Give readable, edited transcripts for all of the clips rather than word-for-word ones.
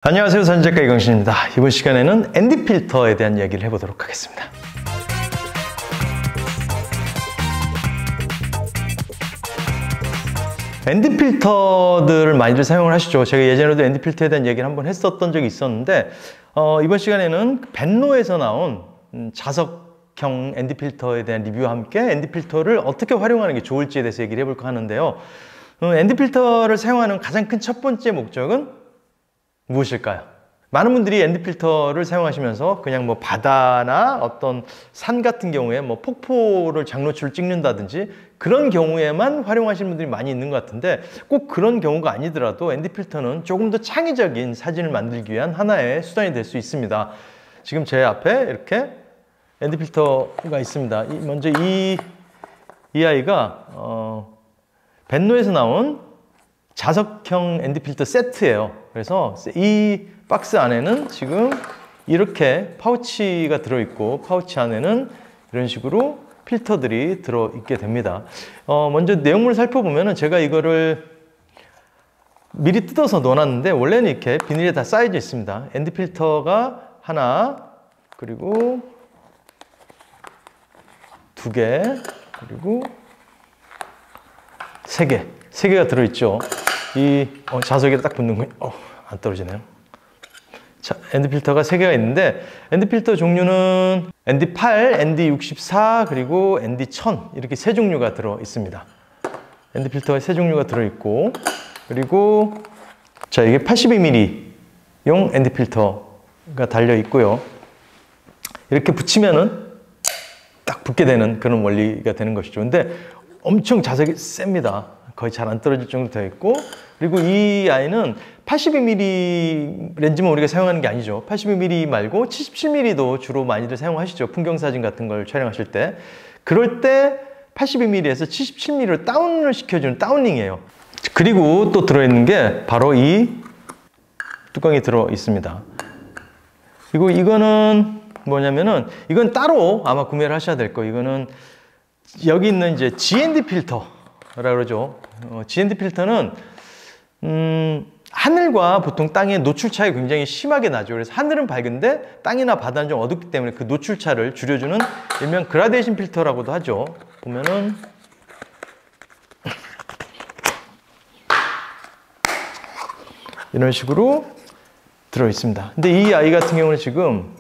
안녕하세요. 사진작가 이광신입니다. 이번 시간에는 ND 필터에 대한 이야기를 해보도록 하겠습니다. ND 필터들을 많이들 사용을 하시죠. 제가 예전에도 ND 필터에 대한 얘기를 한번 했었던 적이 있었는데 이번 시간에는 벤로에서 나온 자석형 ND 필터에 대한 리뷰와 함께 ND 필터를 어떻게 활용하는 게 좋을지에 대해서 얘기를 해볼까 하는데요. ND 필터를 사용하는 가장 큰 첫 번째 목적은 무엇일까요? 많은 분들이 ND 필터를 사용하시면서 그냥 뭐 바다나 어떤 산 같은 경우에 뭐 폭포를 장노출을 찍는다든지 그런 경우에만 활용하시는 분들이 많이 있는 것 같은데 꼭 그런 경우가 아니더라도 ND 필터는 조금 더 창의적인 사진을 만들기 위한 하나의 수단이 될 수 있습니다. 지금 제 앞에 이렇게 ND 필터가 있습니다. 먼저 이 아이가 벤노에서 나온 자석형 ND 필터 세트예요. 그래서 이 박스 안에는 지금 이렇게 파우치가 들어있고 파우치 안에는 이런 식으로 필터들이 들어있게 됩니다. 먼저 내용물을 살펴보면은 제가 이거를 미리 뜯어서 넣어놨는데 원래는 이렇게 비닐에 다 쌓여져 있습니다. ND 필터가 하나, 그리고 두 개, 그리고 세 개가 들어있죠. 이 자석에 딱 붙는 거 안 떨어지네요. 자, ND 필터가 3개가 있는데 ND 필터 종류는 ND8, ND64 그리고 ND1000 이렇게 세 종류가 들어 있습니다. ND 필터가 세 종류가 들어 있고 그리고 자 이게 82mm용 ND 필터가 달려 있고요. 이렇게 붙이면은 딱 붙게 되는 그런 원리가 되는 것이죠. 근데 엄청 자석이 셉니다. 거의 잘 안 떨어질 정도로 되어 있고 그리고 이 아이는 82mm 렌즈만 우리가 사용하는 게 아니죠. 82mm 말고 77mm도 주로 많이들 사용하시죠. 풍경사진 같은 걸 촬영하실 때. 그럴 때 82mm에서 77mm로 다운을 시켜주는 다운링이에요. 그리고 또 들어있는 게 바로 이 뚜껑이 들어 있습니다. 그리고 이거는 뭐냐면은 이건 따로 아마 구매를 하셔야 될 거예요. 이거는 여기 있는 이제 GND 필터라고 그러죠. GND 필터는 하늘과 보통 땅의 노출 차이가 굉장히 심하게 나죠. 그래서 하늘은 밝은데 땅이나 바다는 좀 어둡기 때문에 그 노출 차를 줄여주는 일명 그라데이션 필터라고도 하죠. 보면은 이런 식으로 들어 있습니다. 근데 이 아이 같은 경우는 지금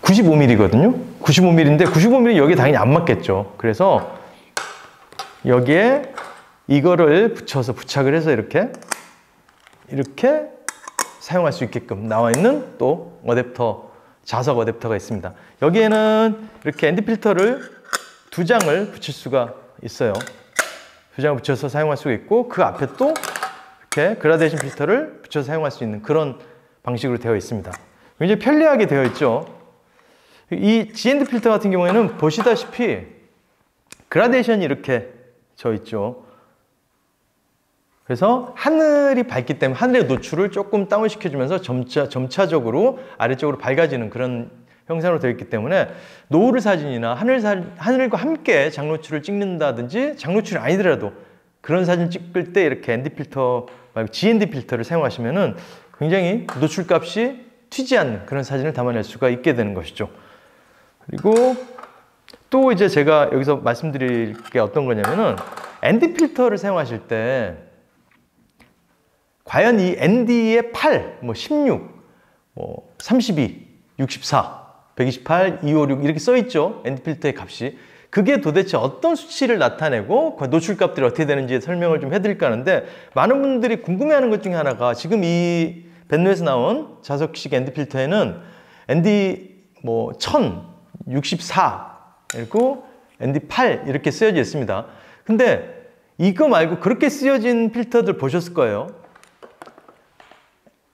95mm거든요. 95mm인데 95mm 여기에 당연히 안 맞겠죠. 그래서 여기에 이거를 붙여서 부착을 해서 이렇게 사용할 수 있게끔 나와 있는 또 어댑터, 자석 어댑터가 있습니다. 여기에는 이렇게 ND 필터를 2장을 붙일 수가 있어요. 2장을 붙여서 사용할 수가 있고 그 앞에 또 이렇게 그라데이션 필터를 붙여서 사용할 수 있는 그런 방식으로 되어 있습니다. 굉장히 편리하게 되어 있죠. 이 GND 필터 같은 경우에는 보시다시피 그라데이션이 이렇게 져 있죠. 그래서 하늘이 밝기 때문에 하늘의 노출을 조금 다운 시켜주면서 점차적으로 아래쪽으로 밝아지는 그런 형상으로 되어 있기 때문에 노을 사진이나 하늘과 함께 장노출을 찍는다든지 장노출이 아니더라도 그런 사진 찍을 때 이렇게 ND 필터 말고 GND 필터를 사용하시면은 굉장히 노출값이 튀지 않는 그런 사진을 담아낼 수가 있게 되는 것이죠. 그리고 또 이제 제가 여기서 말씀드릴 게 어떤 거냐면은 ND 필터를 사용하실 때 과연 이 ND의 8, 16, 32, 64, 128, 256 이렇게 써 있죠. ND 필터의 값이. 그게 도대체 어떤 수치를 나타내고 노출값들이 어떻게 되는지 설명을 좀 해드릴까 하는데 많은 분들이 궁금해하는 것 중에 하나가 지금 이 벤노에서 나온 자석식 ND 필터에는 ND 1000, 64 그리고 ND8 이렇게 쓰여져 있습니다. 근데 이거 말고 그렇게 쓰여진 필터들 보셨을 거예요.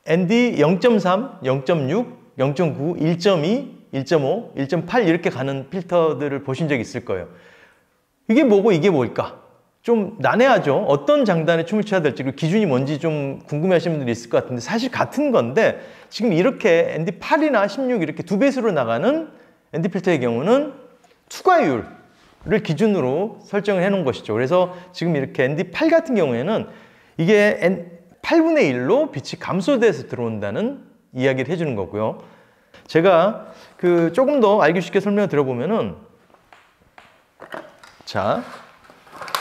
ND 0.3, 0.6, 0.9, 1.2, 1.5, 1.8 이렇게 가는 필터들을 보신 적 있을 거예요. 이게 뭐고 이게 뭘까? 좀 난해하죠. 어떤 장단에 춤을 춰야 될지 그리고 기준이 뭔지 좀 궁금해하시는 분들이 있을 것 같은데 사실 같은 건데 지금 이렇게 ND8이나 16 이렇게 두 배수로 나가는 ND 필터의 경우는 투과율을 기준으로 설정을 해 놓은 것이죠. 그래서 지금 이렇게 ND8 같은 경우에는 이게 8분의 1로 빛이 감소돼서 들어온다는 이야기를 해주는 거고요. 제가 조금 더 알기 쉽게 설명을 드려보면은, 자,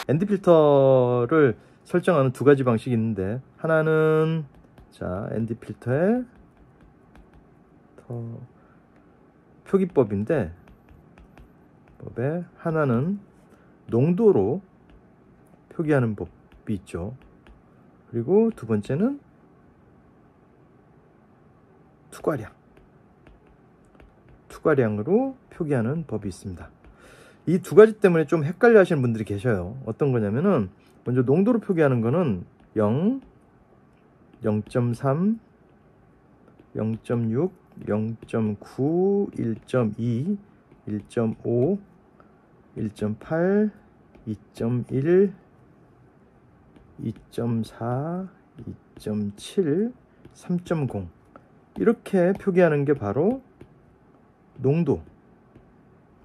ND 필터를 설정하는 두 가지 방식이 있는데, 하나는 자 ND 필터의 표기법인데, 하나는 농도로 표기하는 법이 있죠. 그리고 두 번째는 투과량으로 표기하는 법이 있습니다. 이 두 가지 때문에 좀 헷갈려 하시는 분들이 계셔요. 어떤 거냐면은, 먼저 농도로 표기하는 거는 0, 0.3, 0.6, 0.9, 1.2, 1.5, 1.8, 2.1, 2.4, 2.7, 3.0 이렇게 표기하는 게 바로 농도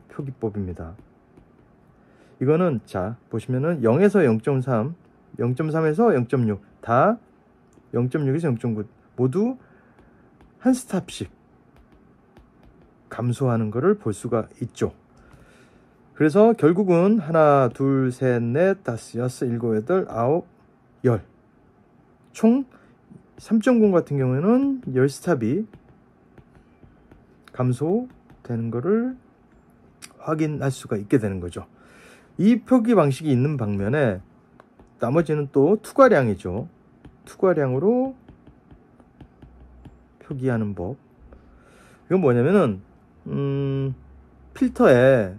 표기법입니다. 이거는 자 보시면은 0에서 0.3, 0.3에서 0.6 다 0.6에서 0.9 모두 한 스탑씩 감소하는 것을 볼 수가 있죠. 그래서 결국은 하나, 둘, 셋, 넷, 다섯, 여섯, 일곱, 여덟, 아홉, 열. 총 3.0 같은 경우에는 10스탑이 감소되는 것을 확인할 수가 있게 되는 거죠. 이 표기 방식이 있는 방면에 나머지는 또 투과량이죠. 투과량으로 표기하는 법. 이건 뭐냐면은 필터에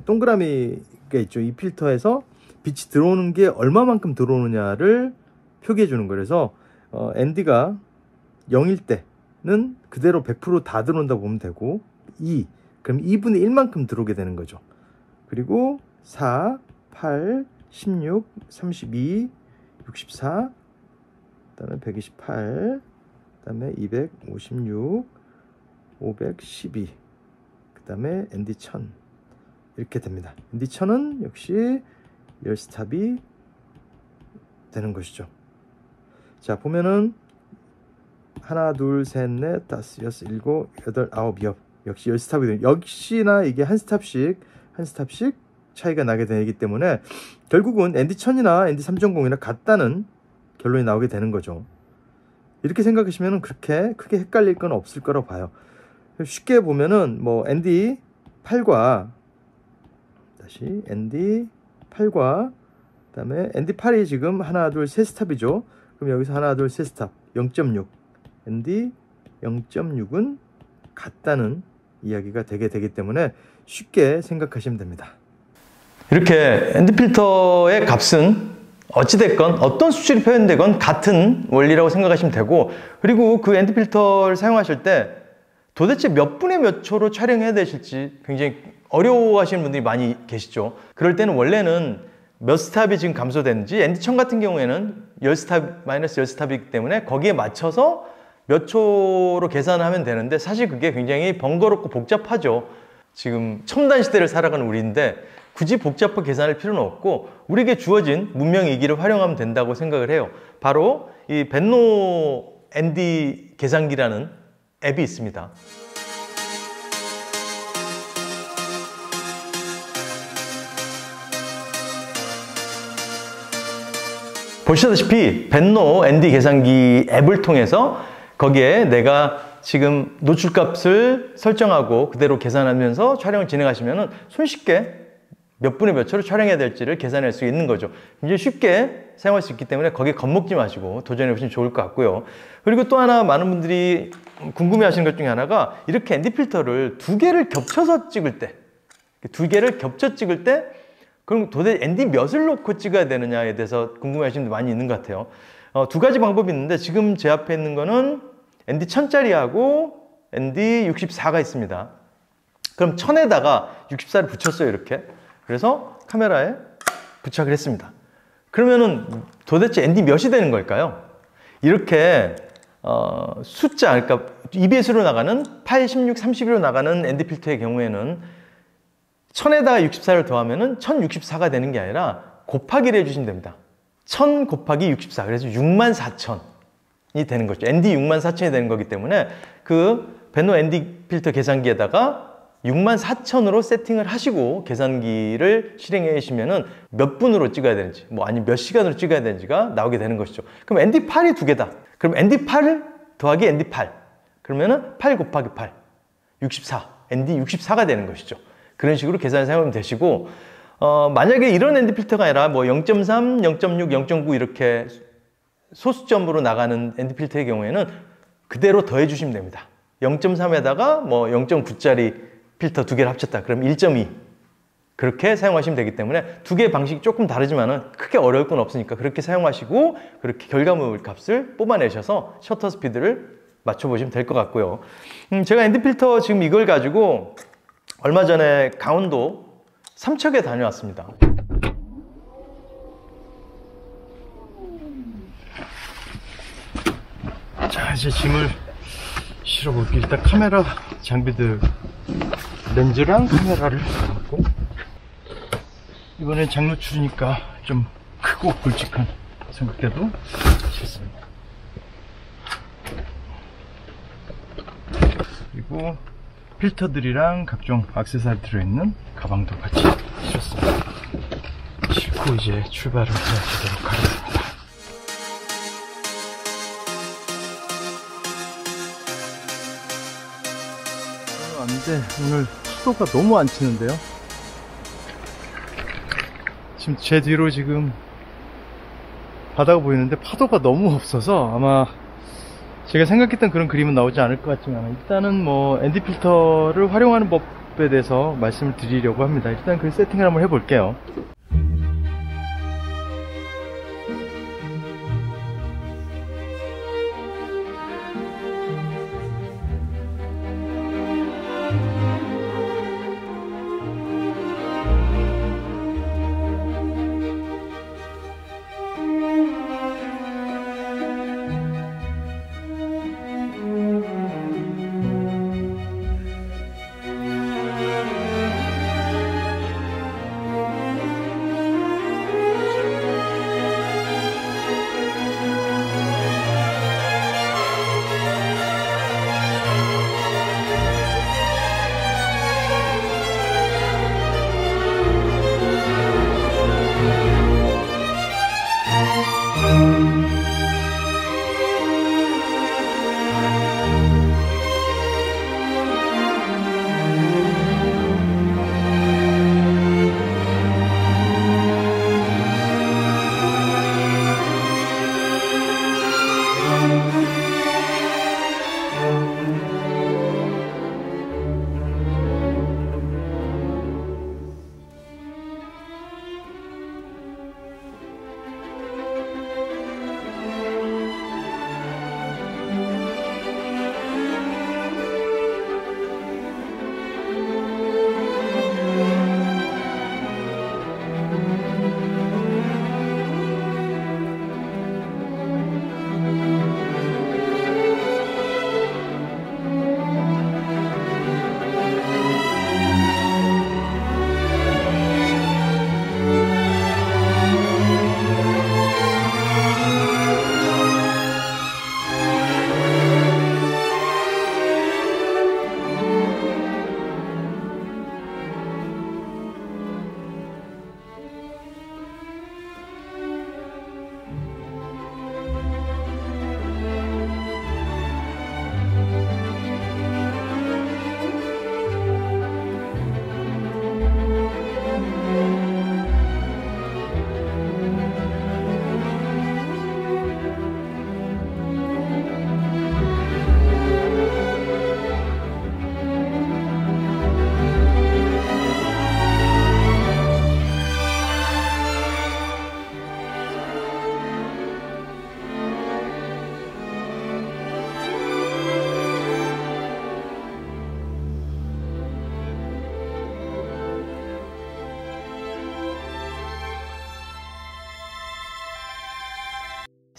동그라미가 있죠. 이 필터에서 빛이 들어오는 게 얼마만큼 들어오느냐를 표기해 주는 거예요. 그래서 ND가 0일 때는 그대로 100% 다 들어온다고 보면 되고, 2, 그럼 2분의 1만큼 들어오게 되는 거죠. 그리고 4, 8, 16, 32, 64, 그 다음에 128, 그 다음에 256, 512, 그 다음에 ND 1000 이렇게 됩니다. ND 1000은 역시 10스탑이 되는 것이죠. 자 보면은 하나, 둘, 셋, 넷, 다섯, 여섯, 일곱, 여덟, 아홉, 역시 10스탑이 되는, 역시나 이게 한 스탑씩 차이가 나게 되기 때문에 결국은 ND 1000이나 ND 3.0이나 같다는 결론이 나오게 되는 거죠. 이렇게 생각하시면 그렇게 크게 헷갈릴 건 없을 거라고 봐요. 쉽게 보면은 뭐 ND 8과 다시 ND 8과 그다음에 ND 8이 지금 하나, 둘, 세 스탑이죠. 그럼 여기서 하나, 둘, 세 스탑 0.6 ND 0.6은 같다는 이야기가 되게 되기 때문에 쉽게 생각하시면 됩니다. 이렇게 ND 필터의 값은 어찌됐건 어떤 수치로 표현되건 같은 원리라고 생각하시면 되고, 그리고 그 ND 필터를 사용하실 때 도대체 몇 분의 몇 초로 촬영해야 되실지 굉장히 어려워하시는 분들이 많이 계시죠. 그럴 때는 원래는 몇 스탑이 지금 감소되는지, ND 1000 같은 경우에는 10스탑, 마이너스 10스탑이기 때문에 거기에 맞춰서 몇 초로 계산을 하면 되는데, 사실 그게 굉장히 번거롭고 복잡하죠. 지금 첨단 시대를 살아가는 우리인데 굳이 복잡하게 계산할 필요는 없고 우리에게 주어진 문명이기를 활용하면 된다고 생각을 해요. 바로 이 벤노 ND 계산기라는 앱이 있습니다. 보시다시피 벤노 ND 계산기 앱을 통해서 거기에 내가 지금 노출값을 설정하고 그대로 계산하면서 촬영을 진행하시면 손쉽게 몇 분에 몇 초로 촬영해야 될지를 계산할 수 있는 거죠. 굉장히 쉽게 사용할 수 있기 때문에 거기에 겁먹지 마시고 도전해 보시면 좋을 것 같고요. 그리고 또 하나 많은 분들이 궁금해 하시는 것 중에 하나가, 이렇게 ND 필터를 두 개를 겹쳐서 찍을 때, 그럼 도대체 ND 몇을 놓고 찍어야 되느냐에 대해서 궁금해 하시는 분들 많이 있는 것 같아요. 두 가지 방법이 있는데, 지금 제 앞에 있는 거는 ND 1000짜리하고 ND 64가 있습니다. 그럼 1000에다가 64를 붙였어요, 이렇게. 그래서 카메라에 부착을 했습니다. 그러면은 도대체 ND 몇이 되는 걸까요? 이렇게 숫자, 그러니까 EBS로 나가는 8, 16, 32로 나가는 ND 필터의 경우에는 1000에다가 64를 더하면은 1064가 되는 게 아니라 곱하기를 해주시면 됩니다. 1000 곱하기 64, 그래서 64,000 되는 거죠. ND 64,000이 되는 거기 때문에 그 벤노 ND 필터 계산기에다가 64,000으로 세팅을 하시고 계산기를 실행해 주시면은 몇 분으로 찍어야 되는지, 뭐 아니면 몇 시간으로 찍어야 되는지가 나오게 되는 것이죠. 그럼 ND8이 두 개다. 그럼 ND8 더하기 ND8. 그러면은 8 곱하기 8. 64. ND64가 되는 것이죠. 그런 식으로 계산을 사용하면 되시고, 만약에 이런 ND 필터가 아니라 뭐 0.3, 0.6, 0.9 이렇게 소수점으로 나가는 ND 필터의 경우에는 그대로 더해 주시면 됩니다. 0.3에다가 뭐 0.9짜리 필터 두 개를 합쳤다. 그럼 1.2 그렇게 사용하시면 되기 때문에 두 개의 방식이 조금 다르지만은 크게 어려울 건 없으니까 그렇게 사용하시고 그렇게 결과물 값을 뽑아내셔서 셔터 스피드를 맞춰보시면 될 것 같고요. 제가 ND 필터 지금 이걸 가지고 얼마 전에 강원도 삼척에 다녀왔습니다. 자, 이제 짐을 실어볼게요. 일단 카메라 장비들, 렌즈랑 카메라를 갖고, 이번엔 장노출이니까 좀 크고 굵직한 삼각대도 실습니다. 그리고 필터들이랑 각종 액세서리 들어있는 가방도 같이 실었습니다. 싣고 이제 출발을 해보도록 하겠습니다. 왔는데 오늘 수도가 너무 안 치는데요. 지금 제 뒤로 지금 바다가 보이는데 파도가 너무 없어서 아마 제가 생각했던 그런 그림은 나오지 않을 것 같지만, 일단은 뭐 ND 필터를 활용하는 법에 대해서 말씀을 드리려고 합니다. 일단 그 세팅을 한번 해볼게요.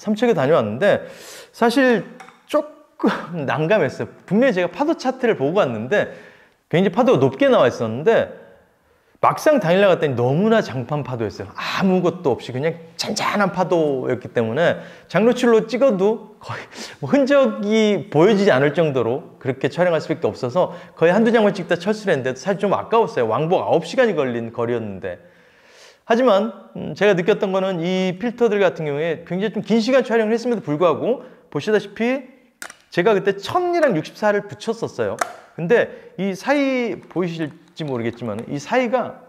삼척에 다녀왔는데 사실 조금 난감했어요. 분명히 제가 파도 차트를 보고 갔는데 굉장히 파도가 높게 나와 있었는데 막상 당일날 갔더니 너무나 장판 파도였어요. 아무것도 없이 그냥 잔잔한 파도였기 때문에 장노출로 찍어도 거의 뭐 흔적이 보여지지 않을 정도로 그렇게 촬영할 수밖에 없어서 거의 한두 장만 찍다 철수를 했는데 사실 좀 아까웠어요. 왕복 9시간이 걸린 거리였는데. 하지만 제가 느꼈던 거는 이 필터들 같은 경우에 굉장히 좀 긴 시간 촬영을 했음에도 불구하고 보시다시피 제가 그때 1000이랑 64를 붙였었어요. 근데 이 사이 보이실지 모르겠지만 이 사이가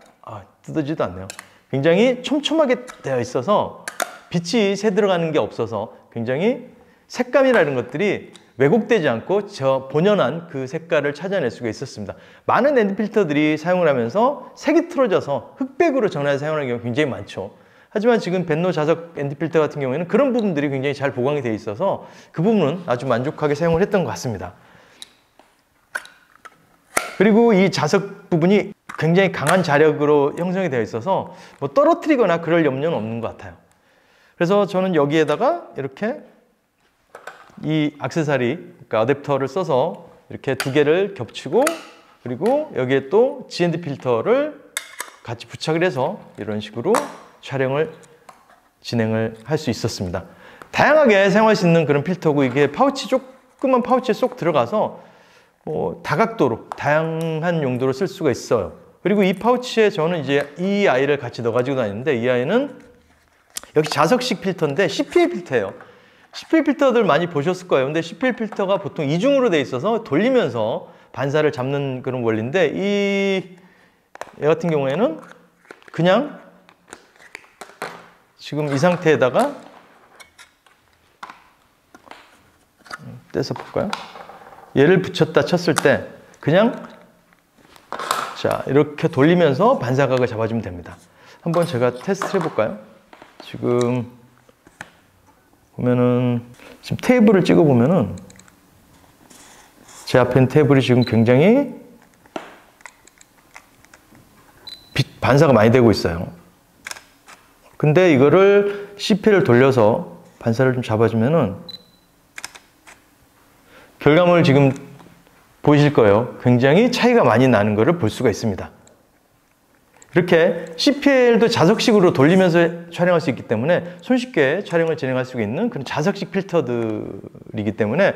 뜯어지도 않네요. 굉장히 촘촘하게 되어 있어서 빛이 새 들어가는 게 없어서 굉장히 색감이라는 것들이 왜곡되지 않고 저 본연한 그 색깔을 찾아낼 수가 있었습니다. 많은 ND 필터들이 사용을 하면서 색이 틀어져서 흑백으로 전환해서 사용하는 경우가 굉장히 많죠. 하지만 지금 벤노 자석 ND 필터 같은 경우에는 그런 부분들이 굉장히 잘 보강이 되어 있어서 그 부분은 아주 만족하게 사용을 했던 것 같습니다. 그리고 이 자석 부분이 굉장히 강한 자력으로 형성이 되어 있어서 뭐 떨어뜨리거나 그럴 염려는 없는 것 같아요. 그래서 저는 여기에다가 이렇게 이 액세서리, 그러니까 어댑터를 써서 이렇게 두 개를 겹치고 그리고 여기에 또 GND 필터를 같이 부착을 해서 이런 식으로 촬영을 진행을 할 수 있었습니다. 다양하게 사용할 수 있는 그런 필터고 이게 파우치 조그만 파우치에 쏙 들어가서 뭐 다각도로 다양한 용도로 쓸 수가 있어요. 그리고 이 파우치에 저는 이제 이 아이를 같이 넣어 가지고 다니는데 이 아이는 역시 자석식 필터인데 CPL 필터예요. CPL 필터들 많이 보셨을 거예요. 근데 CPL 필터가 보통 이중으로 돼 있어서 돌리면서 반사를 잡는 그런 원리인데 이 같은 경우에는 그냥 지금 이 상태에다가 떼서 볼까요? 얘를 붙였다 쳤을 때 그냥 자 이렇게 돌리면서 반사각을 잡아주면 됩니다. 한번 제가 테스트 해볼까요? 지금 보면은 지금 테이블을 찍어 보면은 제 앞에 있는 테이블이 지금 굉장히 반사가 많이 되고 있어요. 근데 이거를 CP를 돌려서 반사를 좀 잡아주면은 결과물 지금 보이실 거예요. 굉장히 차이가 많이 나는 것을 볼 수가 있습니다. 이렇게 CPL도 자석식으로 돌리면서 촬영할 수 있기 때문에 손쉽게 촬영을 진행할 수 있는 그런 자석식 필터들이기 때문에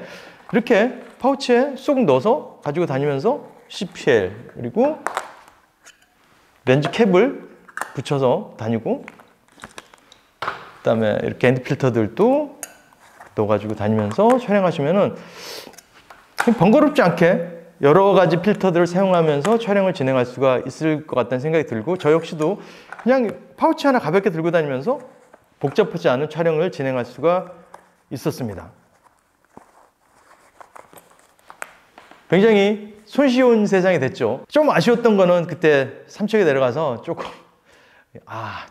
이렇게 파우치에 쏙 넣어서 가지고 다니면서 CPL 그리고 렌즈 캡을 붙여서 다니고 그 다음에 이렇게 ND 필터들도 넣어가지고 다니면서 촬영하시면은 번거롭지 않게 여러 가지 필터들을 사용하면서 촬영을 진행할 수가 있을 것 같다는 생각이 들고 저 역시도 그냥 파우치 하나 가볍게 들고 다니면서 복잡하지 않은 촬영을 진행할 수가 있었습니다. 굉장히 손쉬운 세상이 됐죠. 좀 아쉬웠던 거는 그때 삼척에 내려가서 조금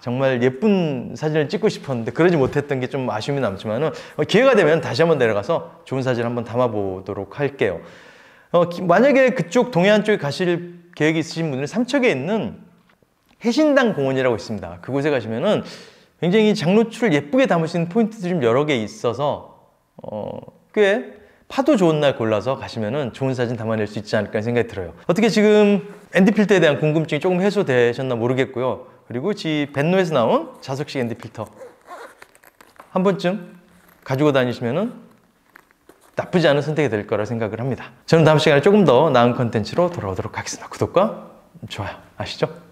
정말 예쁜 사진을 찍고 싶었는데 그러지 못했던 게 좀 아쉬움이 남지만은 기회가 되면 다시 한번 내려가서 좋은 사진 한번 담아 보도록 할게요. 만약에 그쪽 동해안 쪽에 가실 계획이 있으신 분들은 삼척에 있는 해신당 공원이라고 있습니다. 그곳에 가시면은 굉장히 장노출을 예쁘게 담을 수 있는 포인트들이 좀 여러 개 있어서 꽤 파도 좋은 날 골라서 가시면은 좋은 사진 담아낼 수 있지 않을까 생각이 들어요. 어떻게 지금 ND 필터에 대한 궁금증이 조금 해소되셨나 모르겠고요. 그리고 벤노에서 나온 자석식 ND 필터 한 번쯤 가지고 다니시면은 나쁘지 않은 선택이 될 거라 생각을 합니다. 저는 다음 시간에 조금 더 나은 컨텐츠로 돌아오도록 하겠습니다. 구독과 좋아요 아시죠?